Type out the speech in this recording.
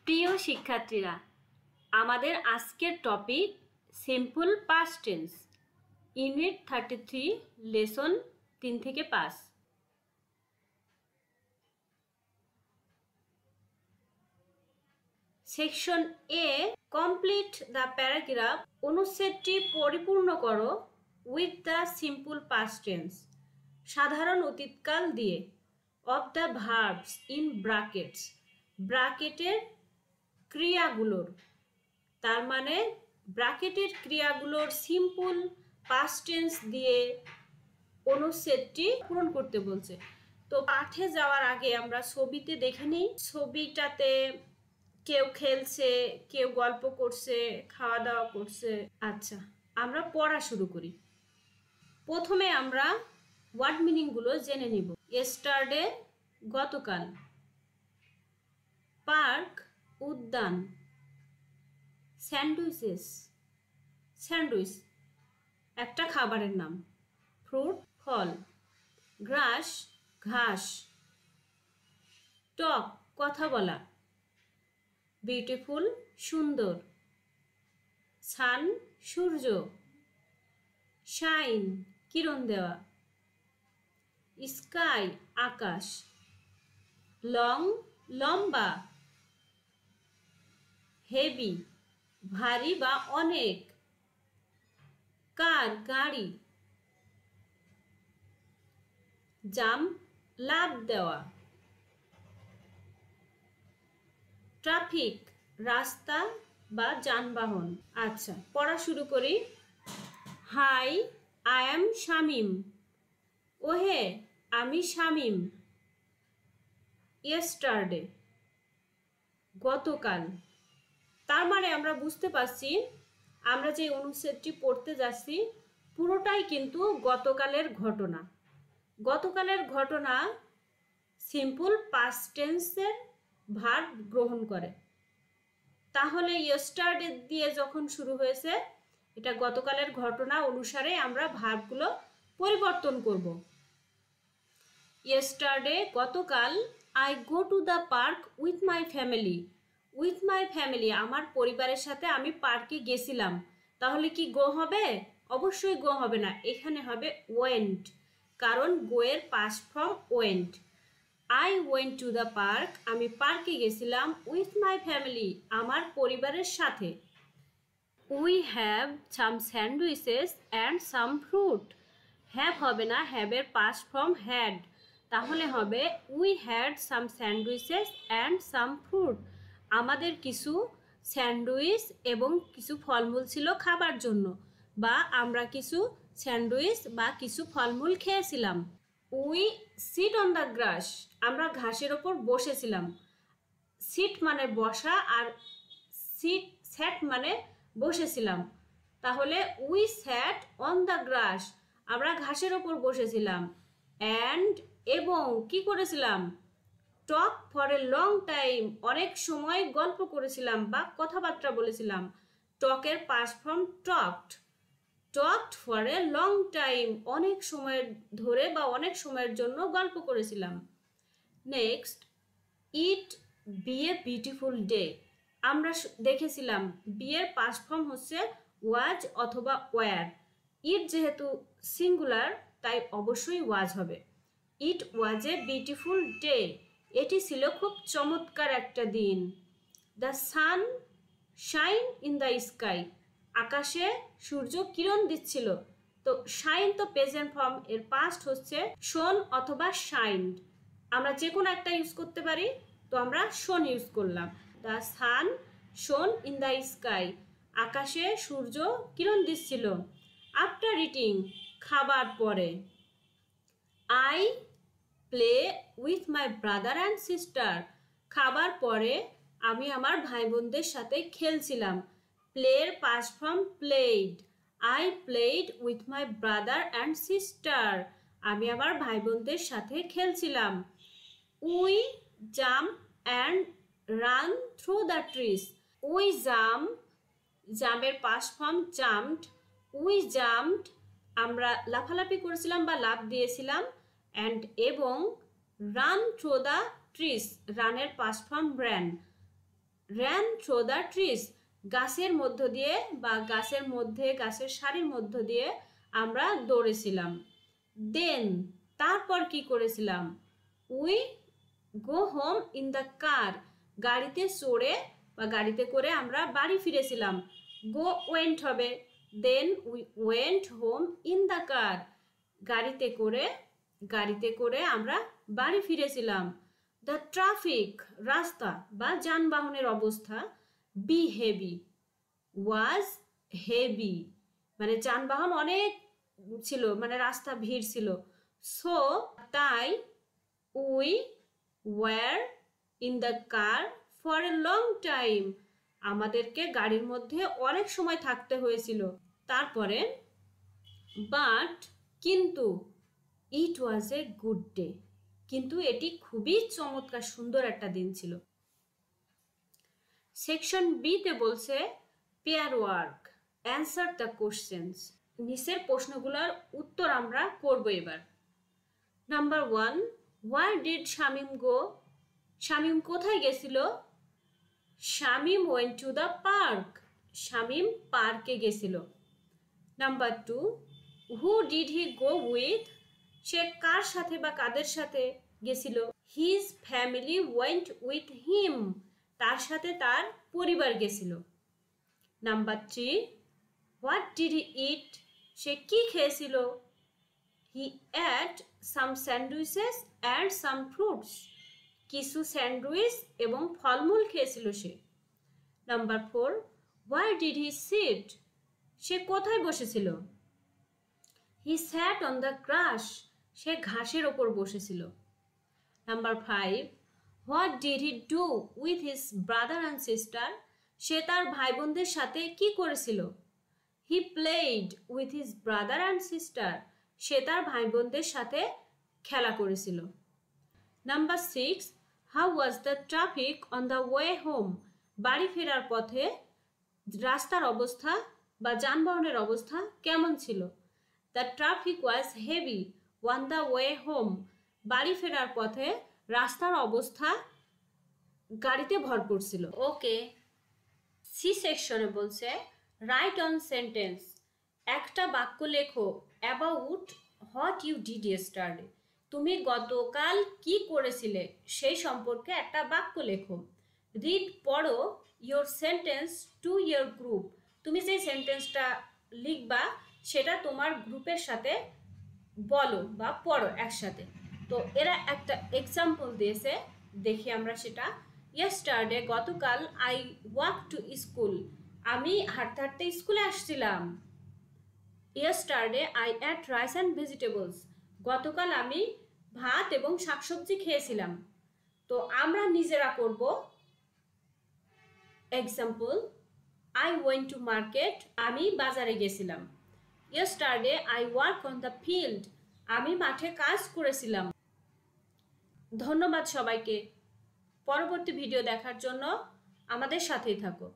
প্রিয় শিক্ষার্থীরা, আমাদের আজকের topic simple past tense, unit 33, lesson 3 থেকে 5। Section A, complete the paragraph. অনুচ্ছেদটি পরিপূর্ণ করো with the simple past tense, সাধারণ অতীতকাল দিয়ে, of the verbs in brackets, ব্র্যাকেটের ক্রিয়াগুলোর, তার মানে ব্র্যাকেটের ক্রিয়াগুলোর সিম্পল পাস্ট টেন্স দিয়ে অনুচ্ছেদটি পূরণ করতে বলছে। তো পাঠে যাওয়ার আগে আমরা ছবিতে দেখে নিই। ছবিটাতে কেউ খেলছে, কেউ গল্প করছে, খাওয়া দাওয়া করছে। আচ্ছা, আমরা পড়া শুরু করি। প্রথমে আমরা ওয়ার্ড মিনিংগুলো জেনে নিব। ইয়েস্টারডে গতকাল, পার্ক উদ্যান, স্যান্ডউইচেস স্যান্ডউইচ একটা খাবারের নাম, ফ্রুট ফল, গ্রাস ঘাস, টক কথা বলা, বিউটিফুল সুন্দর, সান সূর্য, শাইন কিরণ দেওয়া, স্কাই আকাশ, লং লম্বা, হেভি ভারী বা অনেক, কার গাড়ি, জাম্প লাফ দেওয়া, ট্রাফিক রাস্তা বা যানবাহন। আচ্ছা, পড়া শুরু করি। Hi, I am Shamim. ওহে, আমি শামিম। ইয়েস্টারডে গতকাল। তার মানে আমরা বুঝতে পারছি আমরা যে অনুচ্ছেদটি পড়তে যাচ্ছি পুরোটাই কিন্তু গতকালের ঘটনা। গতকালের ঘটনা সিম্পল পাস্ট টেন্সের ভার্ব গ্রহণ করে। তাহলে ইয়েস্টারডে দিয়ে যখন শুরু হয়েছে, এটা গতকালের ঘটনা অনুসারে আমরা ভার্বগুলো পরিবর্তন করব। ইয়েস্টারডে গতকাল, I go to the park with my family. With my family আমার পরিবারের সাথে আমি পার্কে গেছিলাম। তাহলে কি গো হবে? অবশ্যই গো হবে না, এখানে হবে ওয়েন্ট, কারণ গো এর past form went. I went to the park, আমি পার্কে গেছিলাম, উইথ মাই ফ্যামিলি আমার পরিবারের সাথে। We have some sandwiches and some fruit. Have হবে না, হ্যাভের পাস্ট ফর্ম হ্যাড, তাহলে হবে we had some sandwiches and some fruit. আমাদের কিছু স্যান্ডউইচ এবং কিছু ফলমূল ছিল খাবার জন্য, বা আমরা কিছু স্যান্ডউইচ বা কিছু ফলমূল খেয়েছিলাম। We sit on the grass, আমরা ঘাসের ওপর বসেছিলাম। সিট মানে বসা, আর স্যাট মানে বসেছিলাম। তাহলে we sat on the grass, আমরা ঘাসের ওপর বসেছিলাম। অ্যান্ড এবং কি করেছিলাম? Talk for a long time, অনেক সময় গল্প করেছিলাম বা কথাবার্তা বলেছিলাম। টকের past form talked. Talked for a long time, অনেক সময় ধরে বা অনেক সময়ের জন্য গল্প করেছিলাম। Next, it be a beautiful day, আমরা দেখেছিলাম বিয়ের পাস্ট ফর্ম হচ্ছে ওয়াজ অথবা ওয়ার। ইট যেহেতু সিঙ্গুলার তাই অবশ্যই ওয়াজ হবে। ইট ওয়াজ এ বিউটিফুল ডে, এটি ছিল খুব চমৎকার একটা দিন। The sun shine in the sky, আকাশে সূর্য কিরণ দিচ্ছিল। তো শাইন তো প্রেজেন্ট ফর্ম, এর পাস্ট হচ্ছে শোন অথবা শাইন্ড, আমরা যে কোনো একটা ইউজ করতে পারি, তো আমরা শোন ইউজ করলাম। দ্য সান শোন ইন দ্য স্কাই, আকাশে সূর্য কিরণ দিচ্ছিল। আফটার ইটিং, খাবার পরে। I play with my brother and sister, খাবার পরে আমি আমার ভাই বোনদের সাথে খেলছিলাম। প্লের past form played. I played with my brother and sister, আমি আমার ভাই বোনদের সাথে খেলছিলাম। We jump and run through the trees, we jump, জাম্পের past form jumped. We jumped, আমরা লাফালাফি করেছিলাম বা লাফ দিয়েছিলাম। অ্যান্ড এবং রান থ্রু দ্য ট্রিজ, রানের past form ran, ran through the trees, গাছের মধ্য দিয়ে বা গাছের সারির মধ্য দিয়ে আমরা দৌড়েছিলাম। দেন তারপর কি করেছিলাম? We go home in the car, গাড়িতে চড়ে বা গাড়িতে করে আমরা বাড়ি ফিরেছিলাম। গো ওয়েন্ট হবে, then we went home in the car, গাড়িতে করে আমরা বাড়ি ফিরেছিলাম। দ্য ট্রাফিক, রাস্তা বা যানবাহনের অবস্থা, বি হেভি, ওয়াজ হেভি, মানে যানবাহন অনেক ছিল, মানে রাস্তা ভিড় ছিল। সো তাই we were in the car for a long time, আমাদেরকে গাড়ির মধ্যে অনেক সময় থাকতে হয়েছিল। তারপরে বাট, কিন্তু, ইট ওয়াজ এ গুড ডে, কিন্তু এটি খুবই চমৎকার সুন্দর একটা দিন ছিল। সেকশন বি তে বলছে pair work, answer the questions, নিচের প্রশ্নগুলোর উত্তর আমরা করব এবার। Number 1, where did Shamim go, Shamim কোথায় গেছিল? Shamim went to the park, Shamim পার্কে গেছিল। Number 2, who did he go with, সে কার সাথে বা কাদের সাথে গেছিল? His family went with him, তার সাথে তার পরিবার গেছিল। Number 3, what did he eat, সে কি খেয়েছিল? He ate some sandwiches and some fruits, কিছু স্যান্ডউইচ এবং ফলমূল খেয়েছিল সে। Number 4, where did he sit, সে কোথায় বসেছিল? হি স্যাট অন দ্য গ্রাস, সে ঘাসের ওপর বসেছিল। Number 5, what did he do with his brother and sister, সে তার ভাই বোনদের সাথে কি করেছিল? He played with his brother and sister, সে তার ভাই বোনদের সাথে খেলা করেছিল। Number 6, how was the traffic on the way home, বাড়ি ফেরার পথে রাস্তার অবস্থা বা যানবাহনের অবস্থা কেমন ছিল? The traffic was heavy on the way home, বাড়ি ফেরার পথে রাস্তার অবস্থা গাড়িতে ভরপুর ছিল। ওকে, সি সেকশনে বলছে রাইট অন সেন্টেন্স, একটা বাক্য লেখো about what you did yesterday, তুমি গতকাল কি করেছিলে সেই সম্পর্কে একটা বাক্য লেখো। রিড, পড়ো, your sentence to your group, তুমি যে সেন্টেন্সটা লিখবা সেটা তোমার গ্রুপের সাথে বলো বা পড়ো একসাথে। তো এরা একটা এক্সাম্পল দিয়েছে, দেখি আমরা সেটা। ইয়েস্টারডে, গতকাল, আই ওয়াক টু স্কুল, আমি হাঁটতে হাঁটতে স্কুলে আসছিলাম। Yesterday I ate rice and vegetables, গতকাল আমি ভাত এবং শাকসবজি খেয়েছিলাম। তো আমরা নিজেরা করব। Example, I went to market, আমি বাজারে গেছিলাম। Yesterday I work on the field, আমি মাঠে কাজ করেছিলাম। ধন্যবাদ সবাইকে, পরবর্তী ভিডিও দেখার জন্য আমাদের সাথেই থাকো।